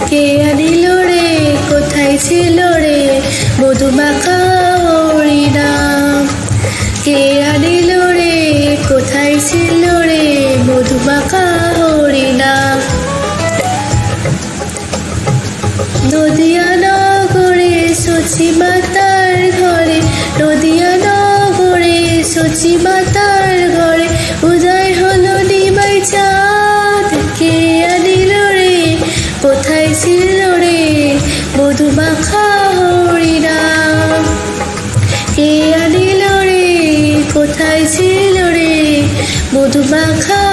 কে আনিল রে কোথায় ছিল রে মধুমাখা হরিনাম কে আনিল রে কোথায় ছিল রে মধুমাখা হরিনাম নদিয়া নগরে সচি মাতার ঘরে নদিয়া নগরে সচি মাতার ঘরে উদয় হলো নিমাই চাঁদ কে আনিল রে কোথায় ছিল রে মধুমাখা হরিনাম কে আনিল রে কোথায় ছিল রে মধুমাখা